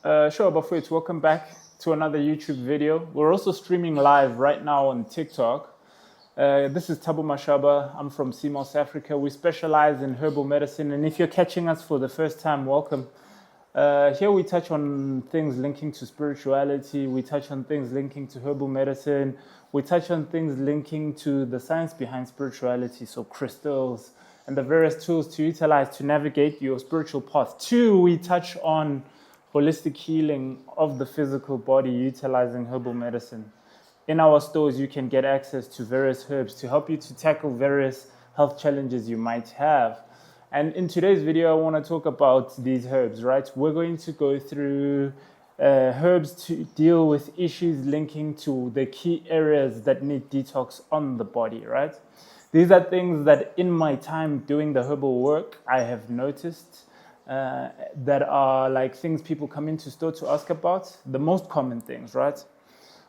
Sure, Bafwit, welcome back to another YouTube video. We're also streaming live right now on TikTok. This is Tabu Mashaba. I'm from CMOS Africa. We specialize in herbal medicine, and if you're catching us for the first time, welcome. Here we touch on things linking to spirituality, we touch on things linking to herbal medicine, we touch on things linking to the science behind spirituality, so crystals, and the various tools to utilize to navigate your spiritual path. Two, we touch on holistic healing of the physical body utilizing herbal medicine. In our stores, you can get access to various herbs to help you to tackle various health challenges you might have. And in today's video, I want to talk about these herbs, right? We're going to go through herbs to deal with issues linking to the key areas that need detox on the body, right? These are things that in my time doing the herbal work, I have noticed that are like things people come into store to ask about, the most common things, right?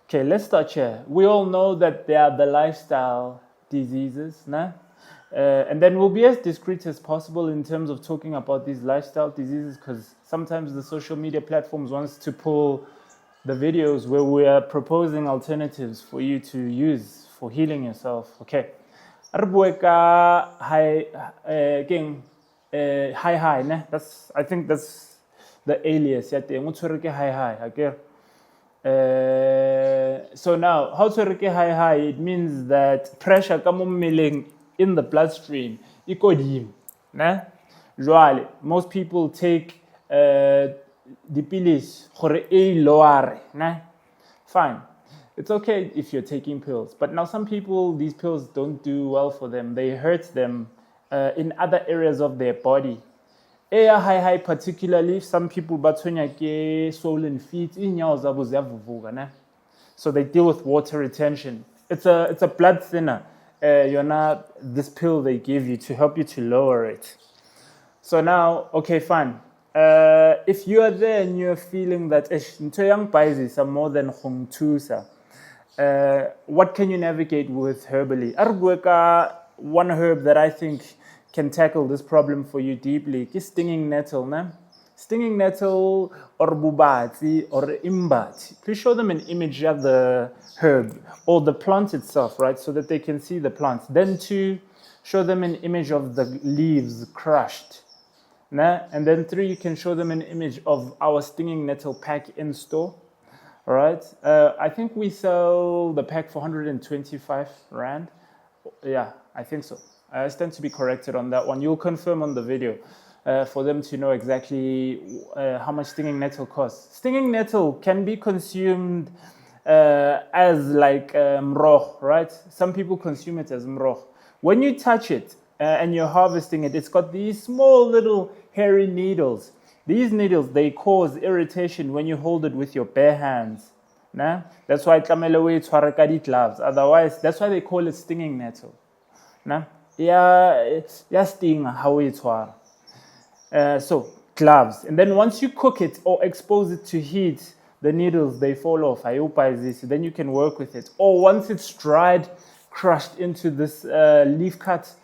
Okay, let's start here. We all know that there are the lifestyle diseases, nah? And then we'll be as discreet as possible in terms of talking about these lifestyle diseases, because sometimes the social media platforms wants to pull the videos where we are proposing alternatives for you to use for healing yourself. Okay. Hi, ne? I think that's the alias. Hi. Okay. So now, how to reke hi? It means that pressure kamummeling in the bloodstream. Ne? Most people take the pills for a lower. Ne? Fine. It's okay if you're taking pills. But now some people, these pills don't do well for them. They hurt them in other areas of their body. High, particularly, some people bathonya swollen feet, so they deal with water retention. It's a blood thinner. This pill they give you to help you to lower it. So now, okay, fine. If you are there and you're feeling that some more than what can you navigate with herbally? One herb that I think can tackle this problem for you deeply is stinging nettle. Nah? Stinging nettle or bubati or imbati. Please show them an image of the herb or the plant itself, right? So that they can see the plant. Then two, show them an image of the leaves crushed. Nah? And then three, you can show them an image of our stinging nettle pack in store. All right. I think we sell the pack for 125 Rand. Yeah, I think so. I stand to be corrected on that one. You'll confirm on the video for them to know exactly how much stinging nettle costs. Stinging nettle can be consumed as like mroch, right? Some people consume it as mroch. When you touch it and you're harvesting it, it's got these small little hairy needles. These needles, they cause irritation when you hold it with your bare hands. Nah? That's why gloves. Otherwise, that's why they call it stinging nettle. Nah? Yeah, sting how it's so gloves. And then once you cook it or expose it to heat, the needles they fall off. Then you can work with it. Or once it's dried, crushed into this leaf cut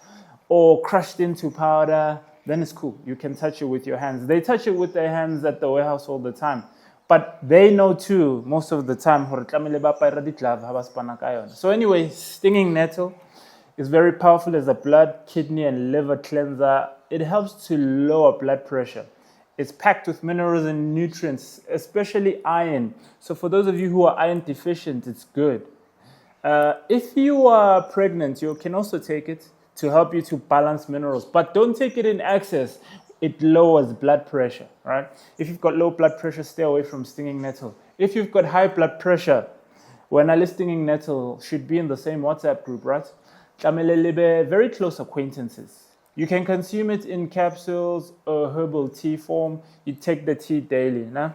or crushed into powder, then it's cool. You can touch it with your hands. They touch it with their hands at the warehouse all the time. But they know too, most of the time. So anyway, stinging nettle is very powerful as a blood, kidney, and liver cleanser. It helps to lower blood pressure. It's packed with minerals and nutrients, especially iron. So for those of you who are iron deficient, it's good. If you are pregnant, you can also take it to help you to balance minerals. But don't take it in excess. It lowers blood pressure, right? If you've got low blood pressure, stay away from stinging nettle. If you've got high blood pressure, stinging nettle should be in the same WhatsApp group, right? Very close acquaintances. You can consume it in capsules or herbal tea form. You take the tea daily. Nah?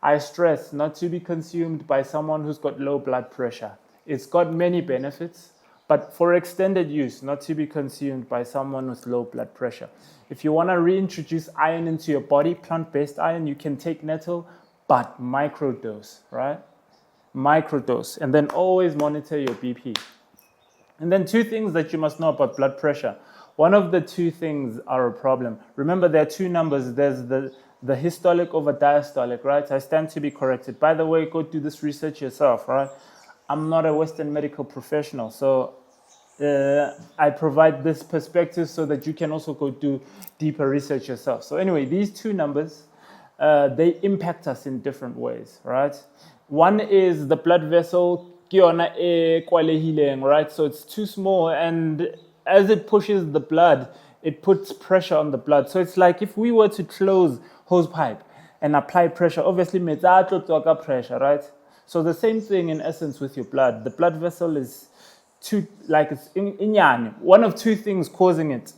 I stress not to be consumed by someone who's got low blood pressure. It's got many benefits, but for extended use, not to be consumed by someone with low blood pressure. If you want to reintroduce iron into your body, plant-based iron, you can take nettle, but microdose, right? Microdose. And then always monitor your BP. And then two things that you must know about blood pressure. One of the two things are a problem. Remember, there are two numbers. There's the histolic over diastolic, right? I stand to be corrected. By the way, go do this research yourself, right? I'm not a Western medical professional, so I provide this perspective so that you can also go do deeper research yourself. So anyway, these two numbers, they impact us in different ways, right? One is the blood vessel, right? So it's too small, and as it pushes the blood, it puts pressure on the blood. So it's like if we were to close hose pipe and apply pressure, obviously pressure, right? So the same thing in essence with your blood. The blood vessel is too, like it's one of two things causing it,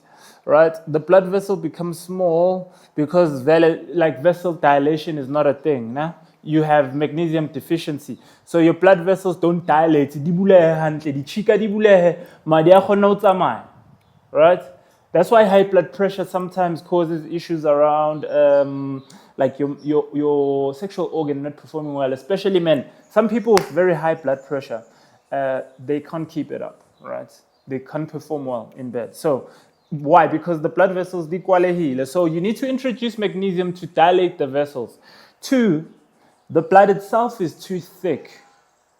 right? The blood vessel becomes small because vessel dilation is not a thing. Nah? You have magnesium deficiency. So your blood vessels don't dilate. Right? That's why high blood pressure sometimes causes issues around like your sexual organ not performing well, especially men. Some people with very high blood pressure, they can't keep it up, right? They can't perform well in bed. So why? Because the blood vessels dequalehile. So you need to introduce magnesium to dilate the vessels. 2, the blood itself is too thick.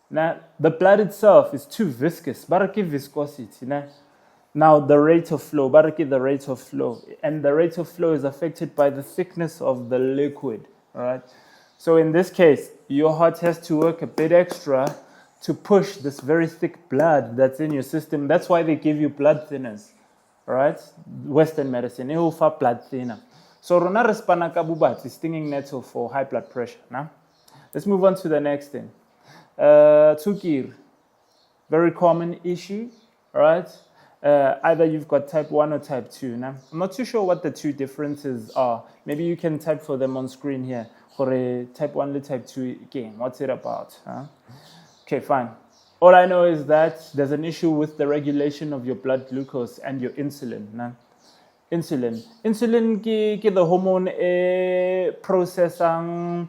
Now, the blood itself is too viscous. Baraki viscosity. Now, the rate of flow. Baraki the rate of flow. And the rate of flow is affected by the thickness of the liquid. All right. So in this case, your heart has to work a bit extra to push this very thick blood that's in your system. That's why they give you blood thinners. All right. Western medicine. They offer blood thinner. So rona respana ka bubatsi, stinging nettle for high blood pressure. Now, let's move on to the next thing. Tsukir, very common issue, right? Either you've got type 1 or type 2. Now, I'm not too sure what the two differences are. Maybe you can type for them on screen here. For a type 1 and type 2 again, what's it about? Huh? Okay, fine. All I know is that there's an issue with the regulation of your blood glucose and your insulin. Now, insulin ke the hormone processing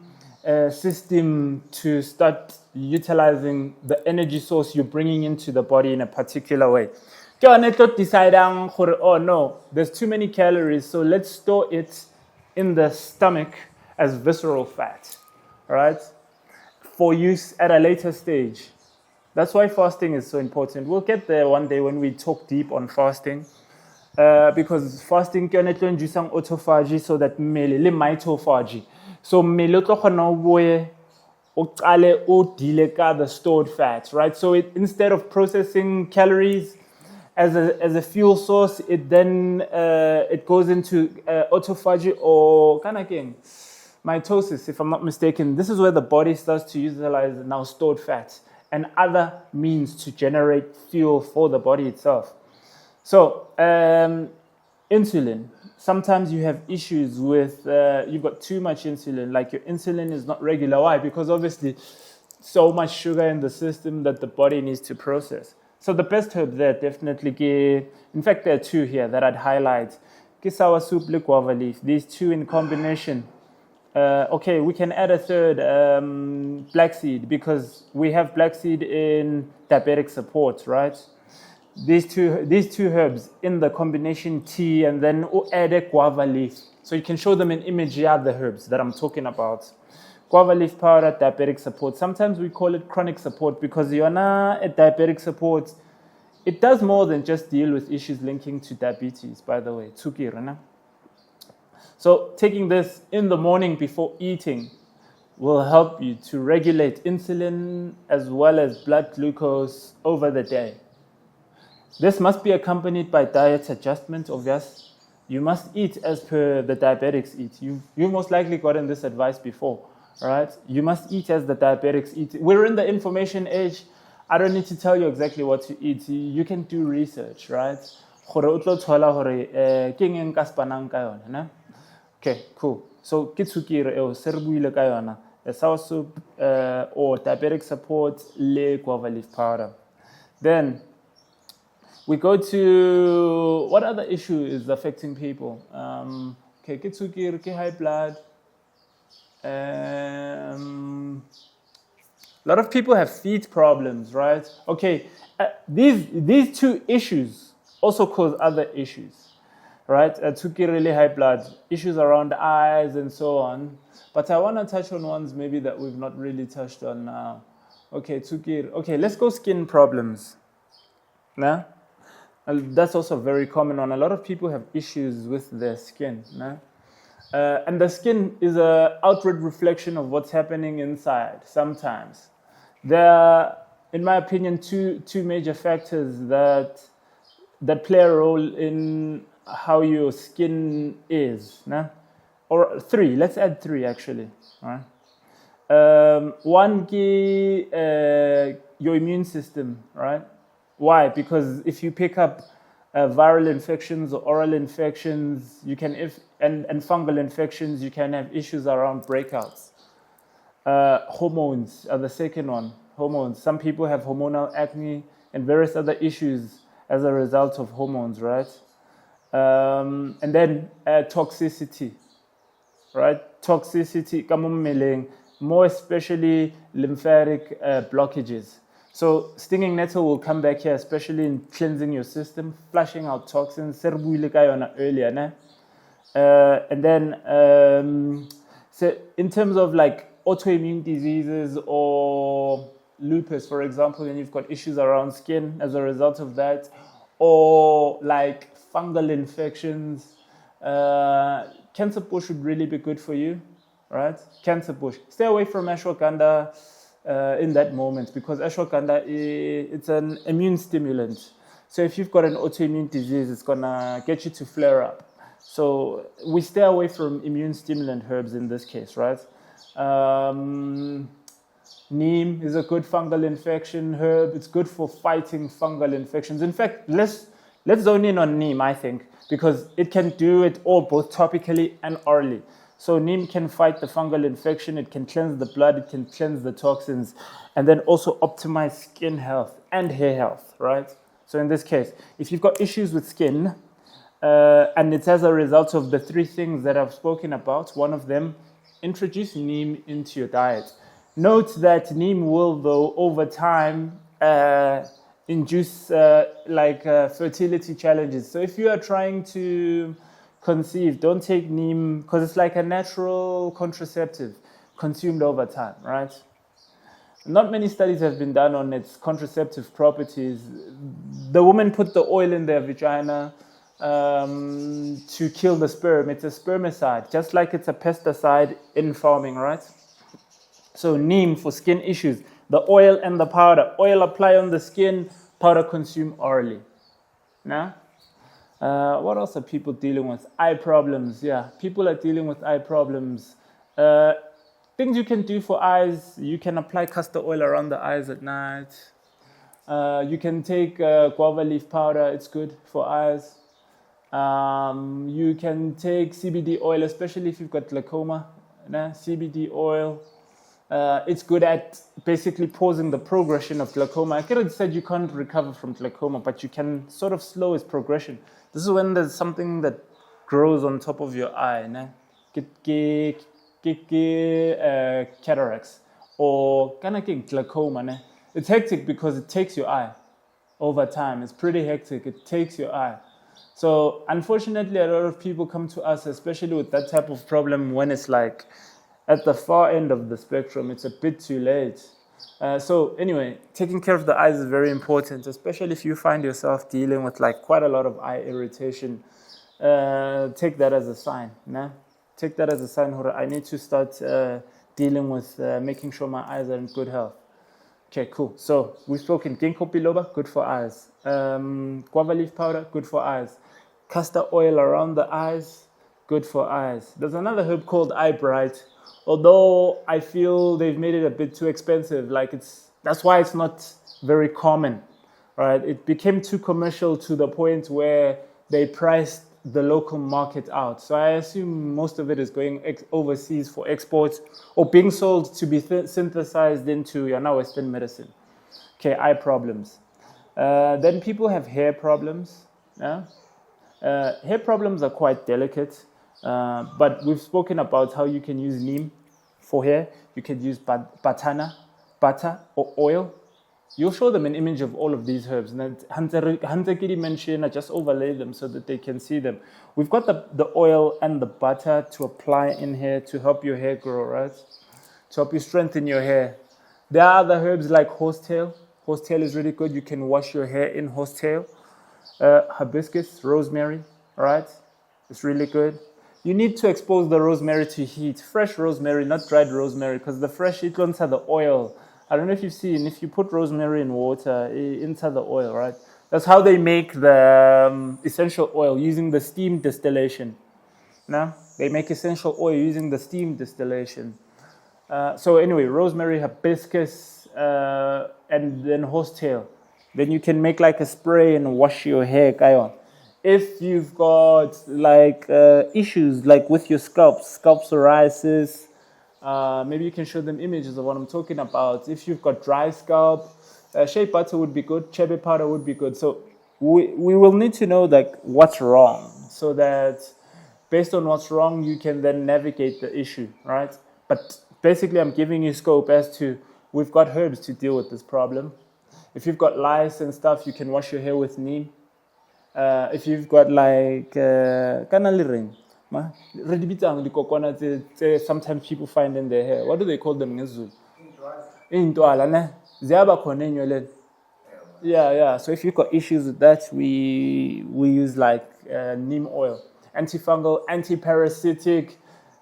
system to start utilizing the energy source you're bringing into the body in a particular way. Deciding, oh no, there's too many calories, so let's store it in the stomach as visceral fat, right? For use at a later stage. That's why fasting is so important. We'll get there one day when we talk deep on fasting. Because fasting can induce autophagy so that mitophagy. So the stored fats, right? So instead of processing calories as a fuel source, it then it goes into autophagy or mitosis, if I'm not mistaken. This is where the body starts to utilize now stored fats and other means to generate fuel for the body itself. So, insulin. Sometimes you have issues with, you've got too much insulin, like your insulin is not regular. Why? Because obviously so much sugar in the system that the body needs to process. So the best herb there definitely, in fact there are two here that I'd highlight. Sour soup, guava leaf, these two in combination. Okay, we can add a third, black seed, because we have black seed in diabetic support, right? These two herbs in the combination tea, and then add a guava leaf. So you can show them an image here, the herbs that I'm talking about. Guava leaf powder, diabetic support. Sometimes we call it chronic support because you're not a diabetic support. It does more than just deal with issues linking to diabetes, by the way. Tsukir. So taking this in the morning before eating will help you to regulate insulin as well as blood glucose over the day. This must be accompanied by diet adjustment, obvious. You must eat as per the diabetics eat. You've most likely gotten this advice before, right? You must eat as the diabetics eat. We're in the information age. I don't need to tell you exactly what to eat. You can do research, right? Okay, cool. So, kitsukire serbuile kayona, sour soup or diabetic support, le guava leaf powder. Then we go to what other issue is affecting people? Okay, kitsukire, high blood. A lot of people have feet problems, right? Okay, these two issues also cause other issues. right? Really high blood, issues around eyes and so on. But I want to touch on ones maybe that we've not really touched on now. Okay, tsukiri. Okay, let's go skin problems. Nah? That's also a very common one. A lot of people have issues with their skin. Nah? And the skin is an outward reflection of what's happening inside sometimes. There are, in my opinion, two major factors that play a role in how your skin is. Nah? Or three, let's add three actually. All right? One key, your immune system, right? Why? Because if you pick up viral infections or oral infections, you can and fungal infections, you can have issues around breakouts. Hormones are the second one. Hormones. Some people have hormonal acne and various other issues as a result of hormones, right? And then toxicity, right? Toxicity, more especially lymphatic blockages. So stinging nettle will come back here, especially in cleansing your system, flushing out toxins. Earlier, and then so in terms of like autoimmune diseases or lupus, for example, and you've got issues around skin as a result of that, or like fungal infections, cancer bush would really be good for you, right? Cancer bush. Stay away from ashwagandha in that moment, because ashwagandha it's an immune stimulant. So if you've got an autoimmune disease, it's gonna get you to flare up. So we stay away from immune stimulant herbs in this case, right? Neem is a good fungal infection herb. It's good for fighting fungal infections. In fact, let's zone in on neem, I think, because it can do it all, both topically and orally. So neem can fight the fungal infection, it can cleanse the blood, it can cleanse the toxins, and then also optimize skin health and hair health, right? So in this case, if you've got issues with skin, and it's as a result of the three things that I've spoken about, one of them, introduce neem into your diet. Note that neem will, though, over time, induce fertility challenges. So if you are trying to conceive, don't take neem, because it's like a natural contraceptive consumed over time, right? Not many studies have been done on its contraceptive properties. The women put the oil in their vagina to kill the sperm. It's a spermicide, just like it's a pesticide in farming, right? So neem for skin issues, the oil and the powder. Oil apply on the skin, powder consume orally. Now, what else are people dealing with? Eye problems, yeah. People are dealing with eye problems. Things you can do for eyes, you can apply castor oil around the eyes at night. You can take guava leaf powder, it's good for eyes. You can take CBD oil, especially if you've got glaucoma. CBD oil. It's good at basically pausing the progression of glaucoma. I could have said you can't recover from glaucoma, but you can sort of slow its progression. This is when there's something that grows on top of your eye. Cataracts or glaucoma. It's hectic because it takes your eye over time. It's pretty hectic. It takes your eye. So unfortunately, a lot of people come to us, especially with that type of problem, when it's like at the far end of the spectrum. It's a bit too late. So anyway, taking care of the eyes is very important, especially if you find yourself dealing with like quite a lot of eye irritation. Take that as a sign. Take that as a sign. I need to start dealing with making sure my eyes are in good health. Okay, cool. So we've spoken ginkgo biloba, good for eyes. Guava leaf powder, good for eyes. Castor oil around the eyes, good for eyes. There's another herb called Eye Bright. Although I feel they've made it a bit too expensive, that's why it's not very common, right? It became too commercial to the point where they priced the local market out. So I assume most of it is going overseas for export or being sold to be synthesized into Western medicine. Okay, eye problems. Then people have hair problems. Yeah? Hair problems are quite delicate. But we've spoken about how you can use neem for hair. You can use butter or oil You'll show them an image of all of these herbs. And then Hanzakiri mention, I just overlay them so that they can see them. We've got the oil and the butter to apply in here to help your hair grow, right? To help you strengthen your hair. There are other herbs like horsetail. Horsetail is really good. You can wash your hair in horsetail. Hibiscus, rosemary, right? It's really good. You need to expose the rosemary to heat. Fresh rosemary, not dried rosemary, because the fresh, it runs the oil. I don't know if you've seen, if you put rosemary in water, inside the oil, right? That's how they make the essential oil, using the steam distillation. No? They make essential oil using the steam distillation. So anyway, rosemary, hibiscus, and then horsetail. Then you can make like a spray and wash your hair, Kayon. If you've got like issues like with your scalp psoriasis, maybe you can show them images of what I'm talking about. If you've got dry scalp, shea butter would be good, chebe powder would be good. So we will need to know like what's wrong, so that based on what's wrong, you can then navigate the issue, right? But basically, I'm giving you scope as to we've got herbs to deal with this problem. If you've got lice and stuff, you can wash your hair with neem. If you've got like kanaliring, sometimes people find in their hair. What do they call them? Yeah. So if you've got issues with that, we use like neem oil, antifungal, anti-parasitic,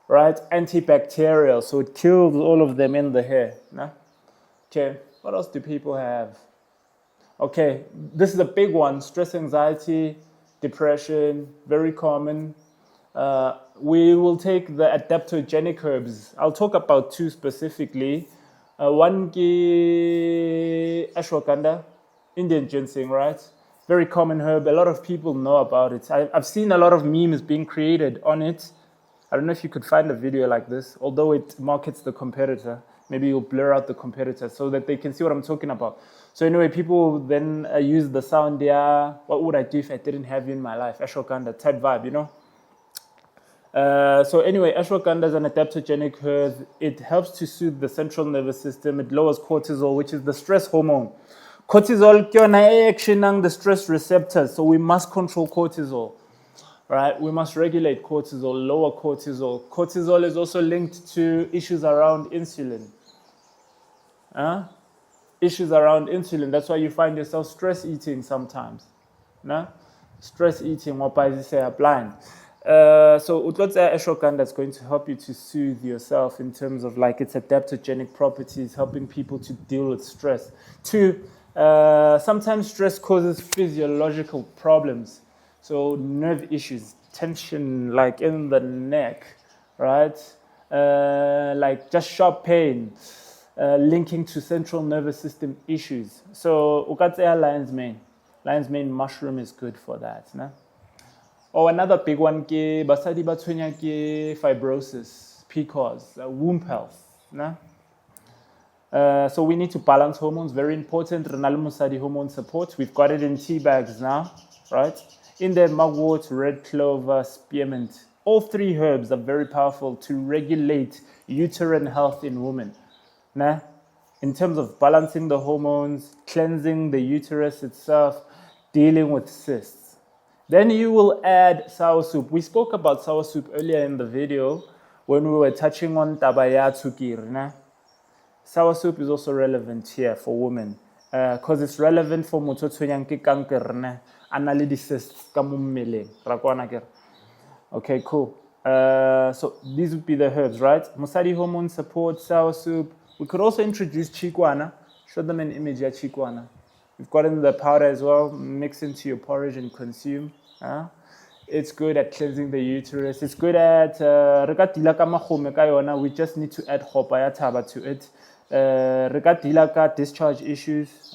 right? Antibacterial. So it kills all of them in the hair. Nah? Okay. What else do people have? Okay, this is a big one. Stress, anxiety, depression, very common. We will take the adaptogenic herbs. I'll talk about two specifically. One is ashwagandha, Indian ginseng, right? Very common herb. A lot of people know about it. I've seen a lot of memes being created on it. I don't know if you could find a video like this, although it markets the competitor. Maybe you'll blur out the competitor so that they can see what I'm talking about. So anyway, people then use the sound, yeah, what would I do if I didn't have you in my life? Ashwagandha type vibe, you know? So anyway, ashwagandha is an adaptogenic herb. It helps to soothe the central nervous system. It lowers cortisol, which is the stress hormone. Cortisol is action on the stress receptors, so we must control cortisol. Right? We must regulate cortisol, lower cortisol. Cortisol is also linked to issues around insulin. Issues around insulin. That's why you find yourself stress eating sometimes. No? Stress eating, what by say are blind. So ashwagandha is going to help you to soothe yourself in terms of like its adaptogenic properties, helping people to deal with stress. Two, sometimes stress causes physiological problems. So nerve issues, tension like in the neck, right? Like just sharp pain, linking to central nervous system issues. So ukatseya lion's mane. Lion's mane mushroom is good for that. Nah? Or another big one, basadi bathunya ke fibrosis, PCOS, womb health. Nah? So we need to balance hormones, very important. Renal musadi hormone support. We've got it in tea bags now, right? In there, mugwort, red clover, spearmint. All three herbs are very powerful to regulate uterine health in women. Nah? In terms of balancing the hormones, cleansing the uterus itself, dealing with cysts. Then you will add sour soup. We spoke about sour soup earlier in the video when we were touching on tabaya tsukir. Nah? Sour soup is also relevant here for women because it's relevant for mototsunyanki kanker. Okay, cool. So these would be the herbs, right? Musadi hormone support, sour soup. We could also introduce chikwana. Show them an image of chikwana. We've got in the powder as well. Mix into your porridge and consume. It's good at cleansing the uterus. It's good at we just need to add hopaya taba to it. Discharge issues.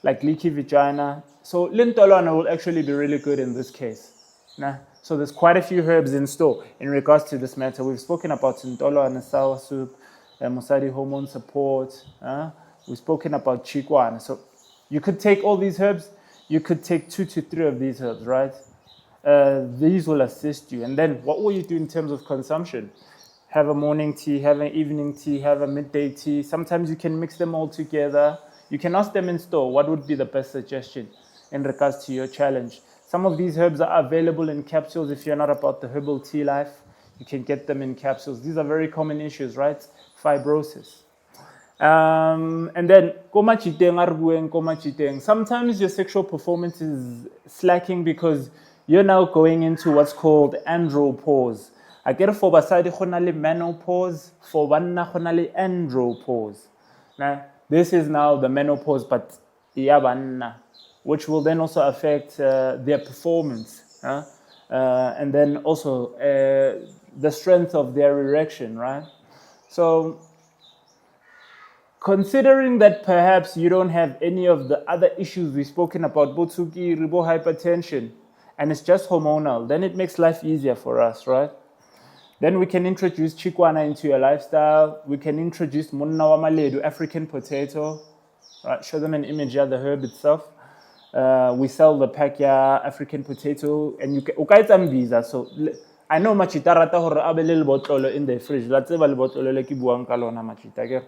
Like leaky vagina. So lintolwana will actually be really good in this case. Nah? So there's quite a few herbs in store in regards to this matter. We've spoken about lintolwana, sour soup, musadi hormone support. We've spoken about chikwana. So you could take all these herbs. You could take 2 to 3 of these herbs, right? These will assist you. And then what will you do in terms of consumption? have a morning tea, have an evening tea, have a midday tea. Sometimes you can mix them all together. You can ask them in store what would be the best suggestion in regards to your challenge. Some of these herbs are available in capsules. If you're not about the herbal tea life, you can get them in capsules. These are very common issues, right? Fibrosis. And then, sometimes your sexual performance is slacking because you're now going into what's called andropause. I get for basadi khonale menopause, for banna khonale andropause. Now, this is now the menopause, but banna, which will then also affect their performance, and then also the strength of their erection, right? So, considering that perhaps you don't have any of the other issues we've spoken about, botsuki, ribo hypertension, and it's just hormonal, then it makes life easier for us, right? Then we can introduce chikwana into your lifestyle. We can introduce munna wa maledu, African potato. Right, show them an image of the herb itself. We sell the pack ya African potato, and you can visa. So I know machita hore abe le botlolo in the fridge. La tseba le botlolo le ki buang ka lona machita ke.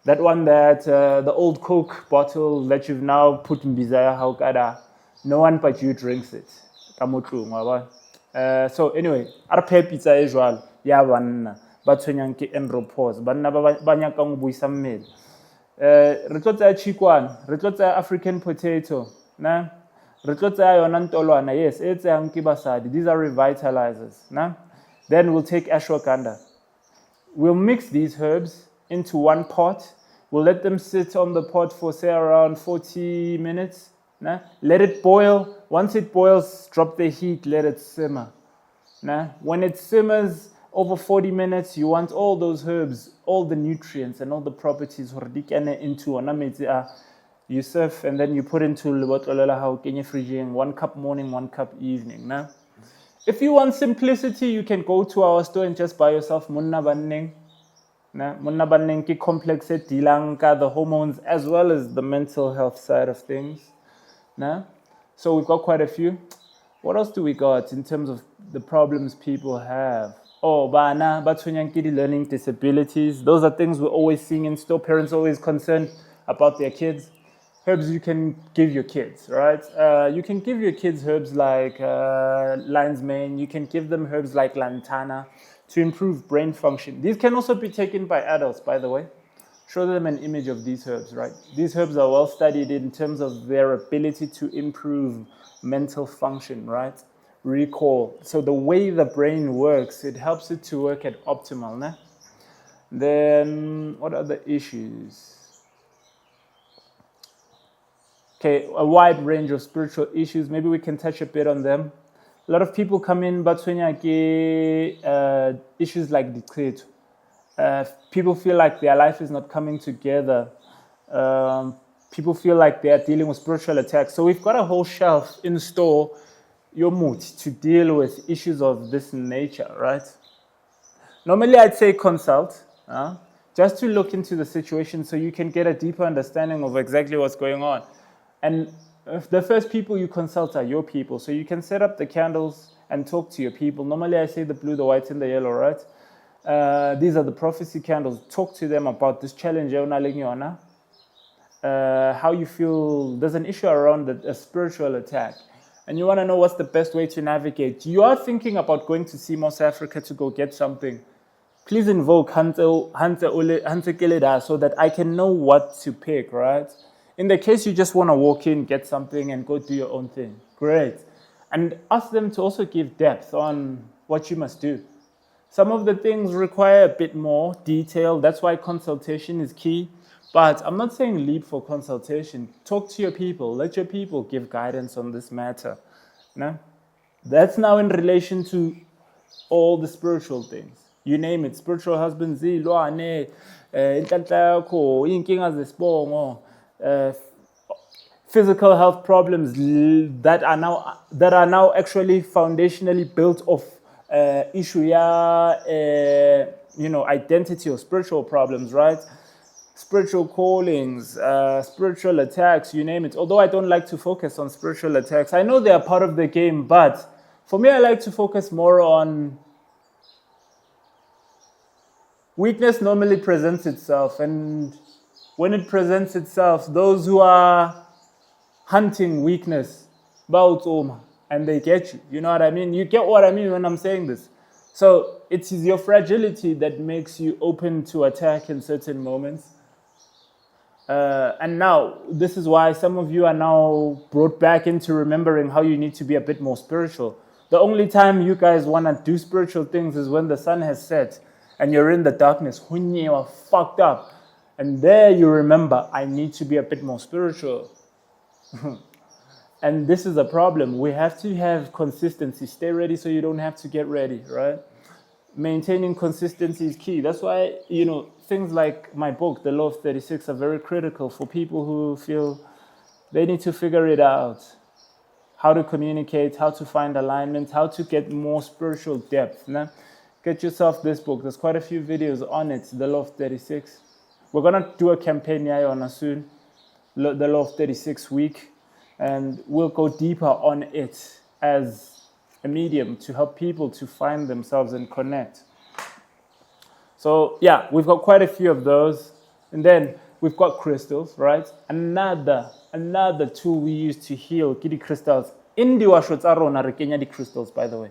That one that the old Coke bottle that you've now put in bizaya how kada, no one but you drinks it. So anyway, arpe pizza usual ya banna ba tshwenyang ke andropause banna ba nyakang buisa mmele. Re tlo tsaya chikwana, re tlo tsaya African potato, na re tlo tsaya yona ntolwana, yes, e tsayang ke basadi. These are revitalizers, na. Then we'll take ashwagandha. We'll mix these herbs into one pot. We'll let them sit on the pot for say around 40 minutes. Nah? Let it boil. Once it boils, drop the heat, let it simmer. Nah? When it simmers over 40 minutes, you want all those herbs, all the nutrients and all the properties into you serve and then you put into 1 cup morning, 1 cup evening. Nah? If you want simplicity, you can go to our store and just buy yourself munna banning. Munna banning ki complex dilanka, the hormones as well as the mental health side of things. Nah? So we've got quite a few. What else do we got in terms of the problems people have? Oh, bana, batsunyankidi learning disabilities. Those are things we're always seeing in store. Parents are always concerned about their kids. Herbs you can give your kids, right? You can give your kids herbs like lion's mane. You can give them herbs like lantana to improve brain function. These can also be taken by adults, by the way. Show them an image of these herbs, right? These herbs are well studied in terms of their ability to improve mental function, right? Recall. So the way the brain works, it helps it to work at optimal. Né? Then what are the issues? Okay, a wide range of spiritual issues. Maybe we can touch a bit on them. A lot of people come in, but issues like decreto. People feel like their life is not coming together. People feel like they are dealing with spiritual attacks. So we've got a whole shelf in store, your mood, to deal with issues of this nature, right? Normally I'd say consult, just to look into the situation so you can get a deeper understanding of exactly what's going on. And the first people you consult are your people. So you can set up the candles and talk to your people. Normally I say the blue, the white, and the yellow, right? These are the prophecy candles. Talk to them about this challenge. How you feel. There's an issue around a spiritual attack. And you want to know what's the best way to navigate. You are thinking about going to South Africa to go get something. Please invoke Hante Keleda so that I can know what to pick, right? In the case you just want to walk in, get something, and go do your own thing. Great. And ask them to also give depth on what you must do. Some of the things require a bit more detail. That's why consultation is key. But I'm not saying leap for consultation. Talk to your people. Let your people give guidance on this matter. No? That's now in relation to all the spiritual things. You name it. Spiritual husband, physical health problems that are now actually foundationally built of issue, identity or spiritual problems, right? Spiritual callings, spiritual attacks, you name it. Although I don't like to focus on spiritual attacks, I know they are part of the game, but for me, I like to focus more on weakness normally presents itself, and when it presents itself, those who are hunting weakness, and they get you. You know what I mean? You get what I mean when I'm saying this. So it is your fragility that makes you open to attack in certain moments. And now, this is why some of you are now brought back into remembering how you need to be a bit more spiritual. The only time you guys want to do spiritual things is when the sun has set and you're in the darkness. You are fucked up. And there you remember, I need to be a bit more spiritual. And this is a problem. We have to have consistency. Stay ready so you don't have to get ready, right? Maintaining consistency is key. That's why, things like my book, The Law of 36, are very critical for people who feel they need to figure it out. How to communicate, how to find alignment, how to get more spiritual depth. Nah? Get yourself this book. There's quite a few videos on it, The Law of 36. We're going to do a campaign here on soon, The Law of 36 week, and we'll go deeper on it as a medium to help people to find themselves and connect. So yeah, we've got quite a few of those. And then we've got crystals, right? Another tool we use to heal kidney crystals. In the washotsarona rekenya the crystals, by the way.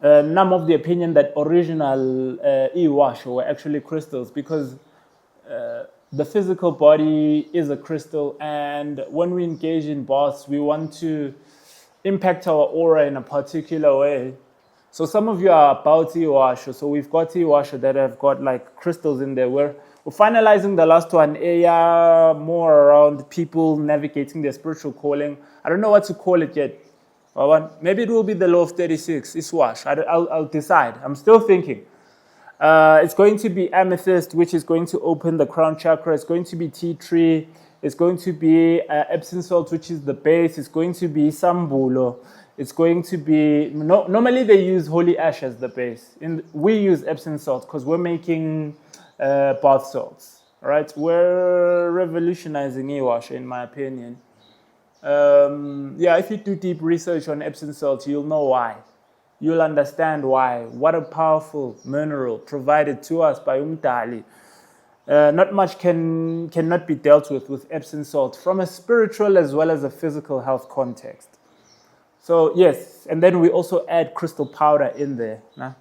I'm of the opinion that original e-wash were actually crystals because the physical body is a crystal, and when we engage in baths, we want to impact our aura in a particular way. So some of you are about e-wash, so we've got e-wash that have got like crystals in there. We're finalizing the last one, more around people navigating their spiritual calling. I don't know what to call it yet. Maybe it will be the Law of 36, e-wash. I'll decide. I'm still thinking. It's going to be amethyst, which is going to open the crown chakra. It's going to be tea tree. It's going to be Epsom salt, which is the base. It's going to be sambulo. It's going to be... normally they use holy ash as the base. We use Epsom salt because we're making bath salts. Right? We're revolutionizing e-wash, in my opinion. If you do deep research on Epsom salt, you'll know why. You'll understand why. What a powerful mineral provided to us by Umdali. Not much cannot be dealt with Epsom salt from a spiritual as well as a physical health context. So yes, and then we also add crystal powder in there. Nah?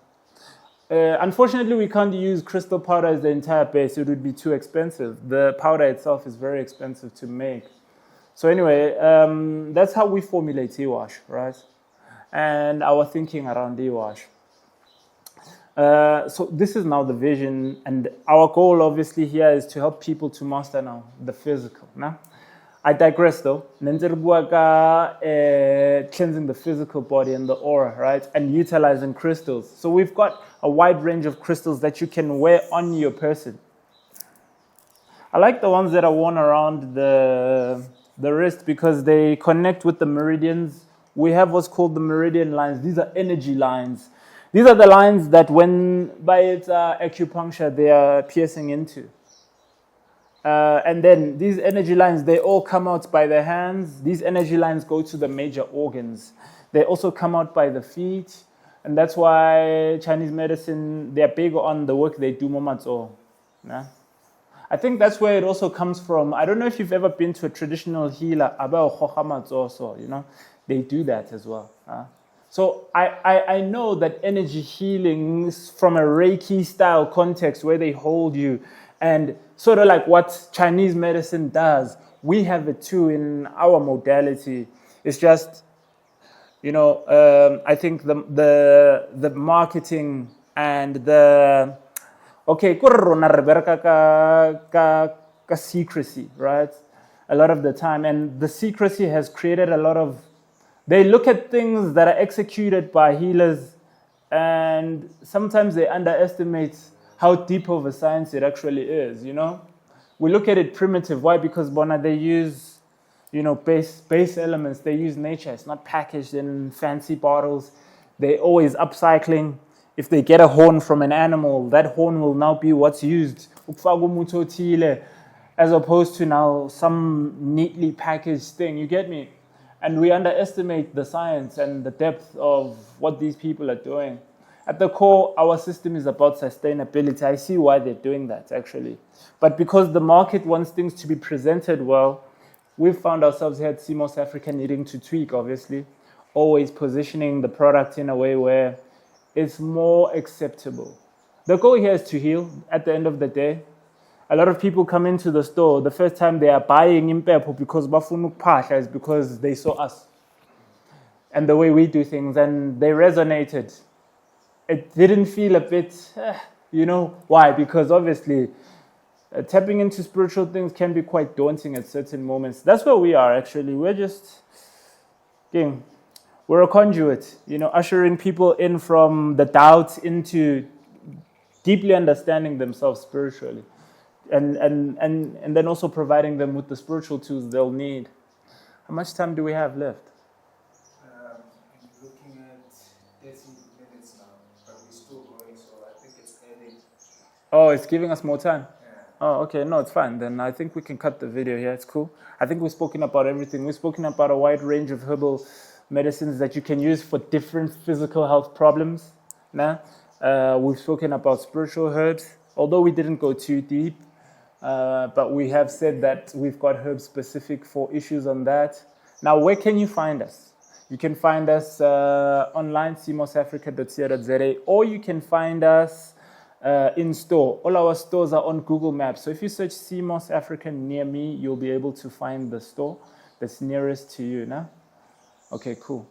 Unfortunately, we can't use crystal powder as the entire base. It would be too expensive. The powder itself is very expensive to make. So anyway, that's how we formulate e-wash, right? And our thinking around e-wash. So this is now the vision, and our goal obviously here is to help people to master now the physical. Nah? I digress though. Cleansing the physical body and the aura, right? And utilizing crystals. So we've got a wide range of crystals that you can wear on your person. I like the ones that are worn around the wrist because they connect with the meridians. We have what's called the meridian lines. These are energy lines. These are the lines that when by its acupuncture they are piercing into. And then these energy lines, they all come out by the hands. These energy lines go to the major organs. They also come out by the feet. And that's why Chinese medicine, they're big on the work they do momatso. Yeah? I think that's where it also comes from. I don't know if you've ever been to a traditional healer, also, they do that as well. So I know that energy healings from a Reiki style context where they hold you and sort of like what Chinese medicine does, we have it too in our modality. It's just, I think the marketing and the secrecy, right? A lot of the time, and the secrecy has created a lot of. They look at things that are executed by healers, and sometimes they underestimate how deep of a science it actually is, We look at it primitive. Why? Because they use, base elements. They use nature. It's not packaged in fancy bottles. They always upcycling. If they get a horn from an animal, that horn will now be what's used. As opposed to now some neatly packaged thing. You get me? And we underestimate the science and the depth of what these people are doing. at the core, our system is about sustainability. I see why they're doing that, actually. But because the market wants things to be presented well, we've found ourselves here at CMOS Africa needing to tweak, obviously, always positioning the product in a way where it's more acceptable. The goal here is to heal at the end of the day. A lot of people come into the store, the first time they are buying impepho because bafuna ukuphahla is because they saw us and the way we do things, and they resonated. It didn't feel a bit, why? Because obviously tapping into spiritual things can be quite daunting at certain moments. That's where we are, actually. We're just, we're a conduit, ushering people in from the doubts into deeply understanding themselves spiritually. And then also providing them with the spiritual tools they'll need. How much time do we have left? I'm looking at 30 minutes now, but we're still going, so I think it's ending. Oh, it's giving us more time? Yeah. Oh, okay. No, it's fine. Then I think we can cut the video here. It's cool. I think we've spoken about everything. We've spoken about a wide range of herbal medicines that you can use for different physical health problems. We've spoken about spiritual herbs, although we didn't go too deep. But we have said that we've got herbs specific for issues on that. Now, where can you find us? You can find us online, cmosafrica.co.za, or you can find us in store. All our stores are on Google Maps. So if you search CMOS Africa near me, you'll be able to find the store that's nearest to you. Okay, cool.